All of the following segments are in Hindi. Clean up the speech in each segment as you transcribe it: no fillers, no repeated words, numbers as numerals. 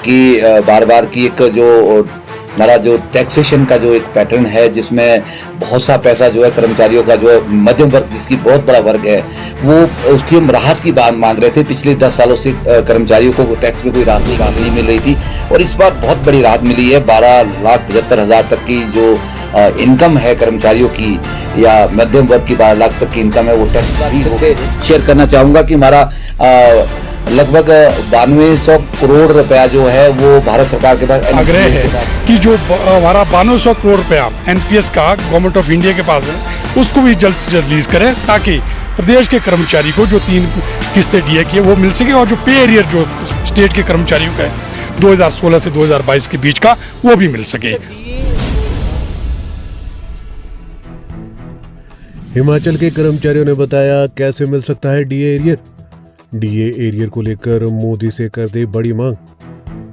कि बार बार की एक जो हमारा जो टैक्सेशन का जो एक पैटर्न है, जिसमें बहुत सा पैसा जो है कर्मचारियों का, जो है मध्यम वर्ग जिसकी बहुत बड़ा वर्ग है, वो उसकी हम राहत की बात मांग रहे थे। पिछले 10 सालों से कर्मचारियों को टैक्स में कोई राहत नहीं मिल रही थी, और इस बार बहुत बड़ी राहत मिली है। 12,75,000 तक की जो इनकम है कर्मचारियों की, या मध्यम वर्ग की 12 लाख तक की इनकम है, वो टैक्स से शेयर करना चाहूंगा कि हमारा लगभग 9200 करोड़ रुपया जो है वो भारत सरकार के पास आग्रह है कि जो हमारा 9200 करोड़ रुपया एनपीएस का गवर्नमेंट ऑफ इंडिया के पास है, उसको भी जल्द से जल्द रिलीज करें, ताकि प्रदेश के कर्मचारी को जो 3 किस्तें डीए की है वो मिल सके, और जो पे एरियर जो स्टेट के कर्मचारियों का है 2016 से 2022 के बीच का, वो भी मिल सके। हिमाचल के कर्मचारियों ने बताया कैसे मिल सकता है डीए एरियर। डीए एरियर को लेकर मोदी से कर दे बड़ी मांग।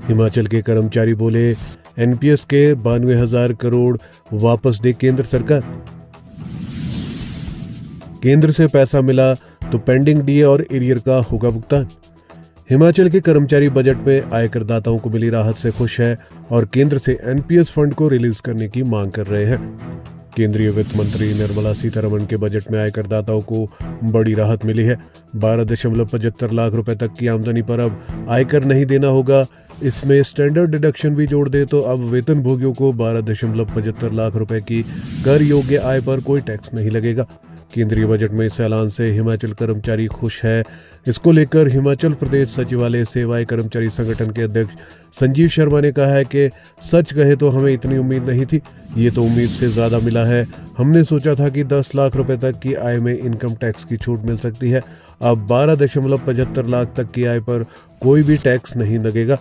हिमाचल के कर्मचारी बोले एनपीएस के 92,000 करोड़ वापस दे केंद्र सरकार। केंद्र से पैसा मिला तो पेंडिंग डीए और एरियर का होगा भुगतान। हिमाचल के कर्मचारी बजट में आयकर दाताओं को मिली राहत से खुश है और केंद्र से एनपीएस फंड को रिलीज करने की मांग कर रहे हैं। केंद्रीय वित्त मंत्री निर्मला सीतारमण के बजट में आयकर दाताओं को बड़ी राहत मिली है। 12.75 लाख रुपए तक की आमदनी पर अब आयकर नहीं देना होगा। इसमें स्टैंडर्ड डिडक्शन भी जोड़ दे तो अब वेतन भोगियों को 12.75 लाख रुपए की कर योग्य आय पर कोई टैक्स नहीं लगेगा। केंद्रीय बजट में इस ऐलान से हिमाचल कर्मचारी खुश है। इसको लेकर हिमाचल प्रदेश सचिवालय सेवाएं कर्मचारी संगठन के अध्यक्ष संजीव शर्मा ने कहा है कि सच कहे तो हमें इतनी उम्मीद नहीं थी, ये तो उम्मीद से ज़्यादा मिला है। हमने सोचा था कि 10 लाख रुपए तक की आय में इनकम टैक्स की छूट मिल सकती है। अब 12.75 लाख तक की आय पर कोई भी टैक्स नहीं लगेगा।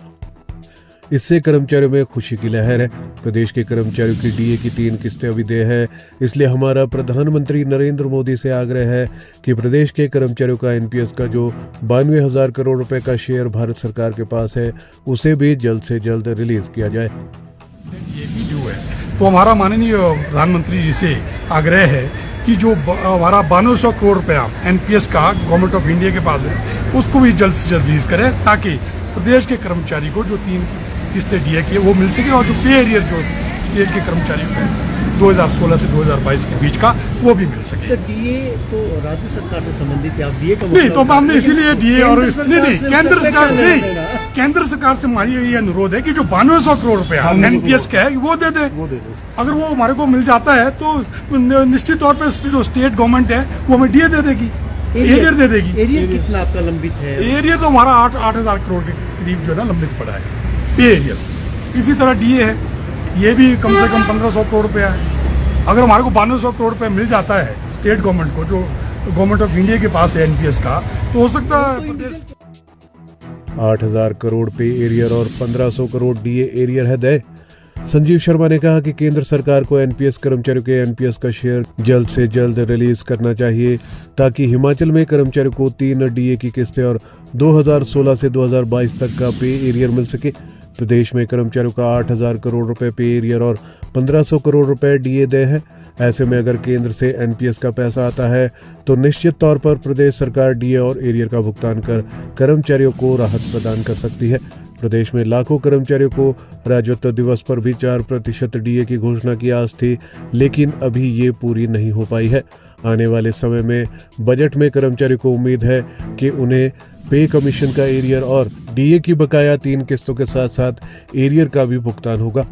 इससे कर्मचारियों में खुशी की लहर है। प्रदेश के कर्मचारियों की डीए की 3 किस्तें अभी देय है, इसलिए हमारा प्रधानमंत्री नरेंद्र मोदी से आग्रह है कि प्रदेश के कर्मचारियों का एनपीएस का जो 92,000 करोड़ रुपए का शेयर भारत सरकार के पास है, उसे भी जल्द से जल्द रिलीज किया जाए। ये भी जो है तो हमारा माननीय प्रधानमंत्री जी से आग्रह है कि जो हमारा 9200 करोड़ रुपया एनपीएस का गवर्नमेंट ऑफ इंडिया के पास है, उसको भी जल्द से जल्द रिलीज करें, ताकि प्रदेश के कर्मचारी को जो 3 किस्तें डीए की है वो मिल सके, और जो पे एरियर जो स्टेट के कर्मचारियों का है 2016 से 2022 के बीच का, वो भी मिल सके। तो डीए तो राज्य सरकार से संबंधित है, आप डीए का नहीं, तो हमने इसीलिए डीए और नहीं केंद्र सरकार नहीं, केंद्र सरकार से हमारी ये अनुरोध है कि जो 9200 करोड़ रुपया एनपीएस का है वो दे दे। अगर वो हमारे को मिल जाता है तो निश्चित तौर पर जो स्टेट गवर्नमेंट है वो हमें डीए दे देगी, एरियर दे देगी। एरियर कितना आपका लंबित है? एरियर तो हमारा 8,000 करोड़ के करीब जो है ना लंबित पड़ा है पे एरियर। इसी तरह डीए है, ये भी कम से कम 1500 करोड़ रुपया है। अगर हमारे को 9200 करोड़ रुपया मिल जाता है स्टेट गवर्नमेंट को, जो गवर्नमेंट ऑफ इंडिया के पास है एनपीएस का, तो हो सकता है प्रदेश 8,000 करोड़ पे एरियर और 1500 करोड़ डीए एरियर है दे। संजीव शर्मा ने कहा कि केंद्र सरकार को एनपीएस कर्मचारियों के एनपीएस का शेयर जल्द से जल्द रिलीज करना चाहिए, ताकि हिमाचल में कर्मचारियों को 3 डीए की किस्तें और 2016 से 2022 तक का पे एरियर मिल सके। प्रदेश में कर्मचारियों का 8,000 करोड़ रुपए पे एरियर और 1500 करोड़ रुपए डीए दे है। ऐसे में अगर केंद्र से एनपीएस का पैसा आता है तो निश्चित तौर पर प्रदेश सरकार डीए और एरियर का भुगतान कर कर्मचारियों को राहत प्रदान कर सकती है। प्रदेश में लाखों कर्मचारियों को राज्योत्सव दिवस पर भी 4% डीए की घोषणा की आस थी, लेकिन अभी ये पूरी नहीं हो पाई है। आने वाले समय में बजट में कर्मचारियों को उम्मीद है कि उन्हें पे कमीशन का एरियर और डीए की बकाया 3 किस्तों के साथ साथ एरियर का भी भुगतान होगा।